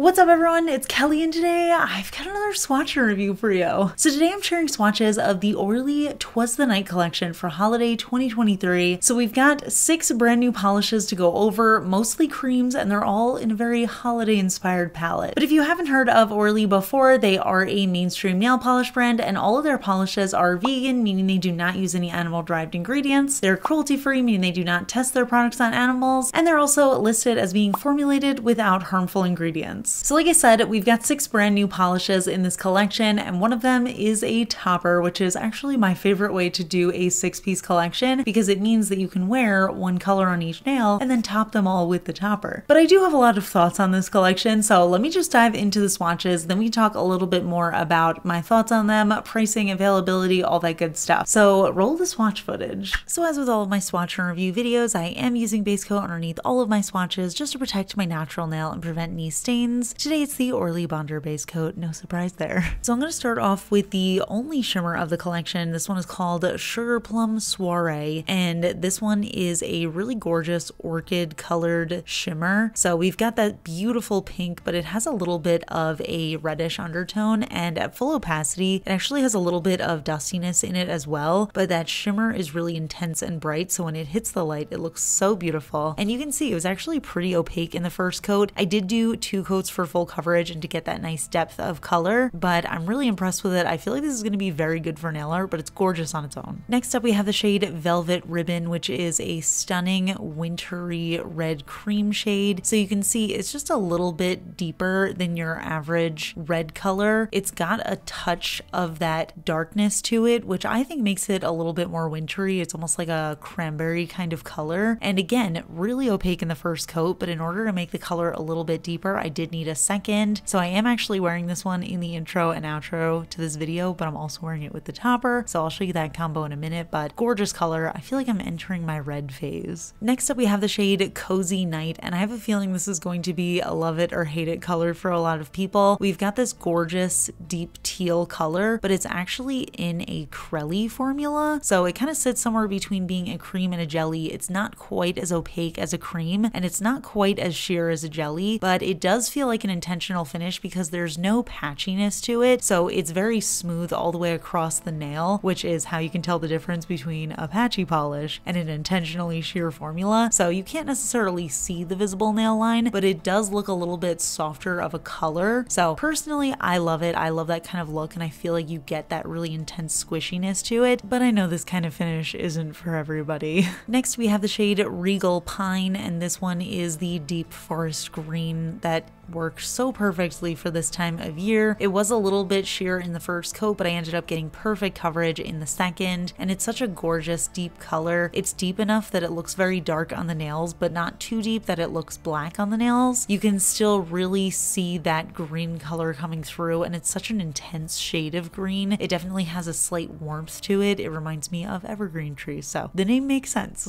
What's up everyone, it's Kelly and today I've got another swatch review for you. So today I'm sharing swatches of the Orly Twas the Night collection for holiday 2023. So we've got 6 brand new polishes to go over, mostly creams, and they're all in a very holiday inspired palette. But if you haven't heard of Orly before, they are a mainstream nail polish brand and all of their polishes are vegan, meaning they do not use any animal derived ingredients. They're cruelty free, meaning they do not test their products on animals, and they're also listed as being formulated without harmful ingredients. So like I said, we've got 6 brand new polishes in this collection, and one of them is a topper, which is actually my favorite way to do a 6-piece collection because it means that you can wear one color on each nail and then top them all with the topper. But I do have a lot of thoughts on this collection, so let me just dive into the swatches, then we talk a little bit more about my thoughts on them, pricing, availability, all that good stuff. So roll the swatch footage. So as with all of my swatch and review videos, I am using base coat underneath all of my swatches just to protect my natural nail and prevent any stains. Today it's the Orly Bonder base coat, no surprise there. So I'm going to start off with the only shimmer of the collection. This one is called Sugarplum Soiree, and this one is a really gorgeous orchid colored shimmer. So we've got that beautiful pink, but it has a little bit of a reddish undertone, and at full opacity it actually has a little bit of dustiness in it as well, but that shimmer is really intense and bright, so when it hits the light it looks so beautiful. And you can see it was actually pretty opaque in the first coat. I did do 2 coats for full coverage and to get that nice depth of color, but I'm really impressed with it. I feel like this is going to be very good for nail art, but it's gorgeous on its own. Next up we have the shade Velvet Ribbon, which is a stunning wintry red cream shade. So you can see it's just a little bit deeper than your average red color. It's got a touch of that darkness to it, which I think makes it a little bit more wintry. It's almost like a cranberry kind of color. And again, really opaque in the first coat, but in order to make the color a little bit deeper, I did need a second. So I am actually wearing this one in the intro and outro to this video, but I'm also wearing it with the topper. So I'll show you that combo in a minute, but gorgeous color. I feel like I'm entering my red phase. Next up we have the shade Cozy Night, and I have a feeling this is going to be a love it or hate it color for a lot of people. We've got this gorgeous deep teal color, but it's actually in a Krelly formula. So it kind of sits somewhere between being a cream and a jelly. It's not quite as opaque as a cream, and it's not quite as sheer as a jelly, but it does feel like an intentional finish because there's no patchiness to it. So it's very smooth all the way across the nail, which is how you can tell the difference between a patchy polish and an intentionally sheer formula. So you can't necessarily see the visible nail line, but it does look a little bit softer of a color. So personally, I love it. I love that kind of look, and I feel like you get that really intense squishiness to it, but I know this kind of finish isn't for everybody. Next we have the shade Regal Pine, and this one is the deep forest green that works so perfectly for this time of year. It was a little bit sheer in the first coat, but I ended up getting perfect coverage in the second, and it's such a gorgeous deep color. It's deep enough that it looks very dark on the nails, but not too deep that it looks black on the nails. You can still really see that green color coming through, and it's such an intense shade of green. It definitely has a slight warmth to it. It reminds me of evergreen trees, so the name makes sense.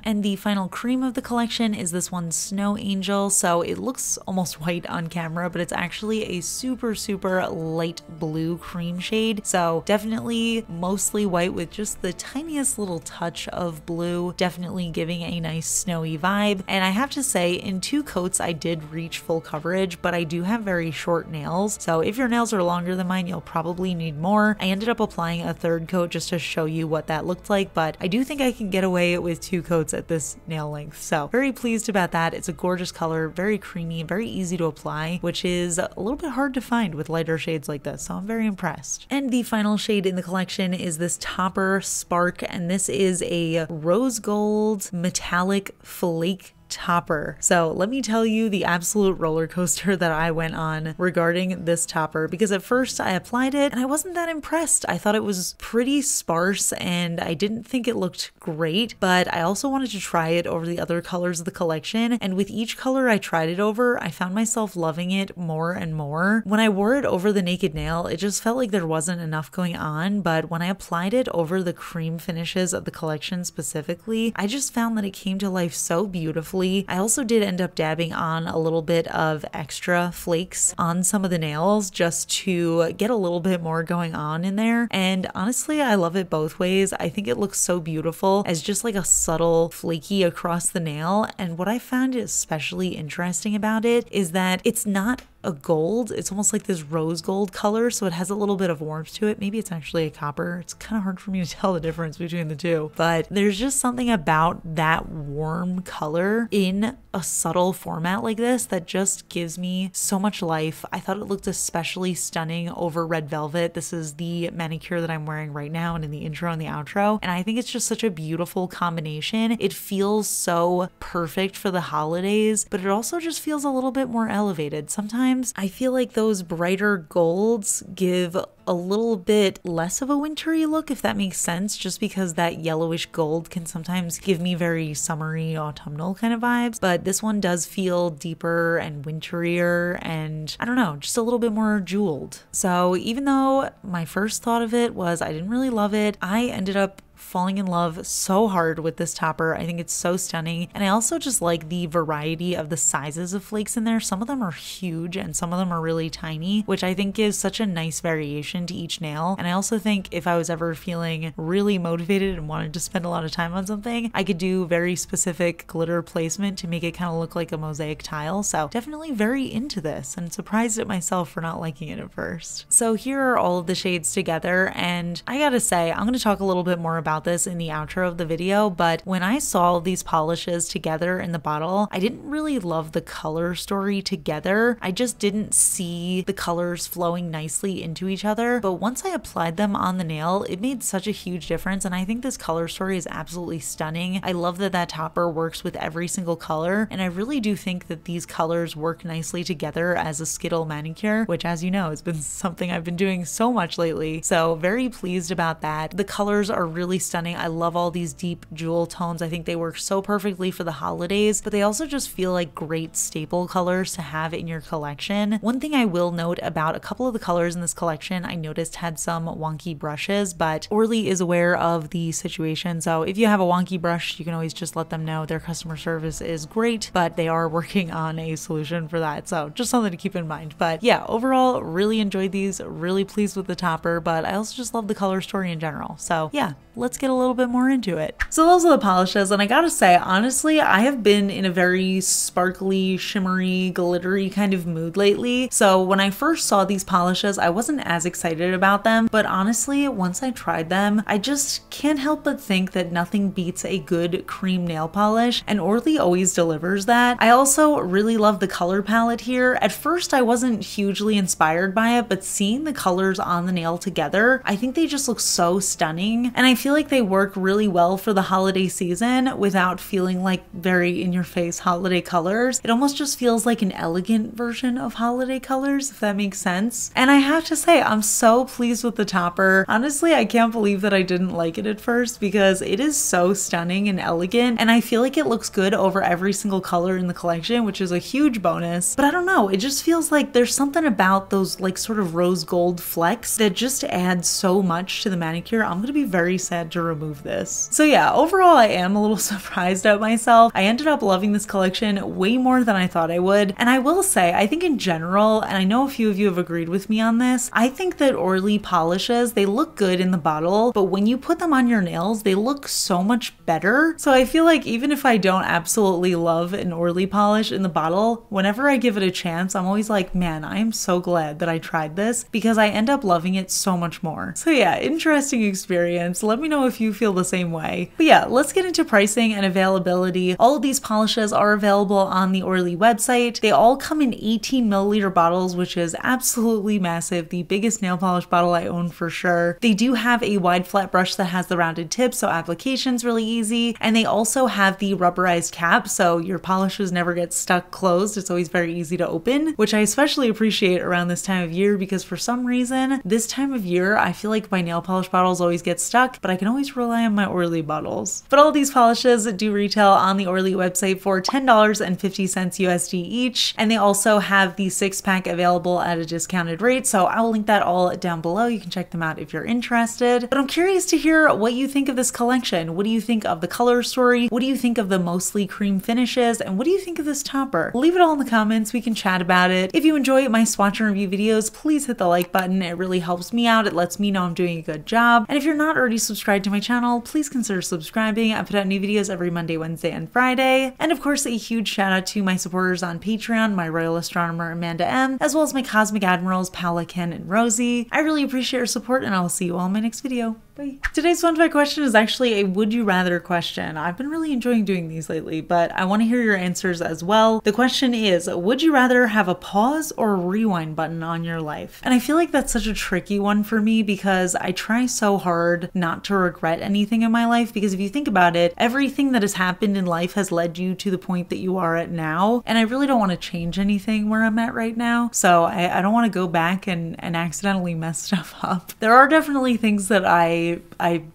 And the final cream of the collection is this one, Snow Angel. So it looks almost white on camera, but it's actually a super light blue cream shade. So definitely mostly white with just the tiniest little touch of blue, definitely giving a nice snowy vibe. And I have to say, in 2 coats I did reach full coverage, but I do have very short nails, so if your nails are longer than mine you'll probably need more. I ended up applying a 3rd coat just to show you what that looked like, but I do think I can get away with 2 coats at this nail length, so very pleased about that. It's a gorgeous color, very creamy, very easy to apply, which is a little bit hard to find with lighter shades like this, so I'm very impressed. And the final shade in the collection is this topper Spark, and this is a rose gold metallic flake topper. So let me tell you the absolute roller coaster that I went on regarding this topper, because at first I applied it and I wasn't that impressed. I thought it was pretty sparse and I didn't think it looked great, but I also wanted to try it over the other colors of the collection, and with each color I tried it over, I found myself loving it more and more. When I wore it over the naked nail, it just felt like there wasn't enough going on, but when I applied it over the cream finishes of the collection specifically, I just found that it came to life so beautifully. I also did end up dabbing on a little bit of extra flakes on some of the nails just to get a little bit more going on in there, and honestly I love it both ways. I think it looks so beautiful as just like a subtle flaky across the nail, and what I found especially interesting about it is that it's not a gold. It's almost like this rose gold color, so it has a little bit of warmth to it. Maybe it's actually a copper. It's kind of hard for me to tell the difference between the two, but there's just something about that warm color in a subtle format like this that just gives me so much life. I thought it looked especially stunning over red velvet. This is the manicure that I'm wearing right now and in the intro and the outro, and I think it's just such a beautiful combination. It feels so perfect for the holidays, but it also just feels a little bit more elevated. Sometimes I feel like those brighter golds give a little bit less of a wintry look, if that makes sense, just because that yellowish gold can sometimes give me very summery, autumnal kind of vibes. But this one does feel deeper and winterier and I don't know, just a little bit more jeweled. So even though my first thought of it was I didn't really love it, I ended up falling in love so hard with this topper. I think it's so stunning, and I also just like the variety of the sizes of flakes in there. Some of them are huge and some of them are really tiny, which I think gives such a nice variation to each nail. And I also think if I was ever feeling really motivated and wanted to spend a lot of time on something, I could do very specific glitter placement to make it kind of look like a mosaic tile. So definitely very into this and surprised at myself for not liking it at first. So here are all of the shades together, and I gotta say, I'm gonna talk a little bit more about this in the outro of the video, but when I saw these polishes together in the bottle, I didn't really love the color story together. I just didn't see the colors flowing nicely into each other, but once I applied them on the nail, it made such a huge difference, and I think this color story is absolutely stunning. I love that that topper works with every single color, and I really do think that these colors work nicely together as a Skittle manicure, which, as you know, has been something I've been doing so much lately, so very pleased about that. The colors are really stunning. I love all these deep jewel tones. I think they work so perfectly for the holidays, but they also just feel like great staple colors to have in your collection. One thing I will note about a couple of the colors in this collection, I noticed had some wonky brushes, but Orly is aware of the situation, so if you have a wonky brush, you can always just let them know. Their customer service is great, but they are working on a solution for that, so just something to keep in mind. But yeah, overall, really enjoyed these, really pleased with the topper, but I also just love the color story in general. So yeah, let's get a little bit more into it. So those are the polishes, and I gotta say, honestly, I have been in a very sparkly, shimmery, glittery kind of mood lately. So when I first saw these polishes, I wasn't as excited about them, but honestly, once I tried them, I just can't help but think that nothing beats a good cream nail polish, and Orly always delivers that. I also really love the color palette here. At first, I wasn't hugely inspired by it, but seeing the colors on the nail together, I think they just look so stunning, and I feel like they work really well for the holiday season without feeling like very in-your-face holiday colors. It almost just feels like an elegant version of holiday colors, if that makes sense. And I have to say, I'm so pleased with the topper. Honestly, I can't believe that I didn't like it at first because it is so stunning and elegant, and I feel like it looks good over every single color in the collection, which is a huge bonus. But I don't know, it just feels like there's something about those like sort of rose gold flecks that just adds so much to the manicure. I'm gonna be very sad to remove this. So yeah, overall, I am a little surprised at myself. I ended up loving this collection way more than I thought I would. And I will say, I think in general, and I know a few of you have agreed with me on this, I think that Orly polishes, they look good in the bottle, but when you put them on your nails, they look so much better. So I feel like even if I don't absolutely love an Orly polish in the bottle, whenever I give it a chance, I'm always like, man, I am so glad that I tried this because I end up loving it so much more. So yeah, interesting experience. Let me know if you feel the same way. But yeah, let's get into pricing and availability. All of these polishes are available on the Orly website. They all come in 18 milliliter bottles, which is absolutely massive. The biggest nail polish bottle I own for sure. They do have a wide flat brush that has the rounded tip, so application's really easy. And they also have the rubberized cap, so your polishes never get stuck closed. It's always very easy to open, which I especially appreciate around this time of year because for some reason, this time of year, I feel like my nail polish bottles always get stuck, but I can always rely on my Orly bottles. But all these polishes do retail on the Orly website for $10.50 USD each, and they also have the 6-pack available at a discounted rate, so I will link that all down below. You can check them out if you're interested. But I'm curious to hear what you think of this collection. What do you think of the color story? What do you think of the mostly cream finishes? And what do you think of this topper? Leave it all in the comments. We can chat about it. If you enjoy my swatch and review videos, please hit the like button. It really helps me out. It lets me know I'm doing a good job. And if you're not already subscribed subscribed to my channel, please consider subscribing. I put out new videos every Monday, Wednesday, and Friday. And of course, a huge shout out to my supporters on Patreon, my Royal Astronomer Amanda M, as well as my Cosmic Admirals Paula, Ken, and Rosie. I really appreciate your support, and I'll see you all in my next video. Bye. Today's fun fact question is actually a would you rather question. I've been really enjoying doing these lately, but I want to hear your answers as well. The question is, would you rather have a pause or a rewind button on your life? And I feel like that's such a tricky one for me because I try so hard not to regret anything in my life, because if you think about it, everything that has happened in life has led you to the point that you are at now, and I really don't want to change anything where I'm at right now. So I don't want to go back and accidentally mess stuff up. There are definitely things that I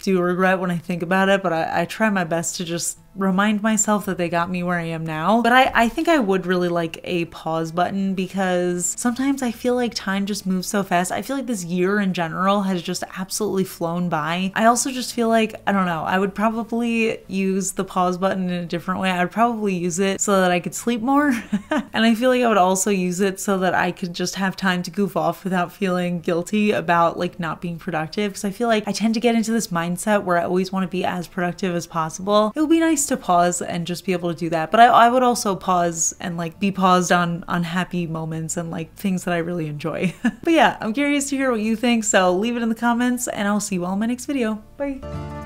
do regret when I think about it, but I try my best to just remind myself that they got me where I am now. But I think I would really like a pause button, because sometimes I feel like time just moves so fast. I feel like this year in general has just absolutely flown by. I also just feel like, I don't know, I would probably use the pause button in a different way. I would probably use it so that I could sleep more. And I feel like I would also use it so that I could just have time to goof off without feeling guilty about like not being productive. Because I feel like I tend to get into this mindset where I always want to be as productive as possible. It would be nice to pause and just be able to do that, but I would also pause and like be paused on happy moments and like things that I really enjoy. But yeah, I'm curious to hear what you think, so leave it in the comments and I'll see you all in my next video. Bye.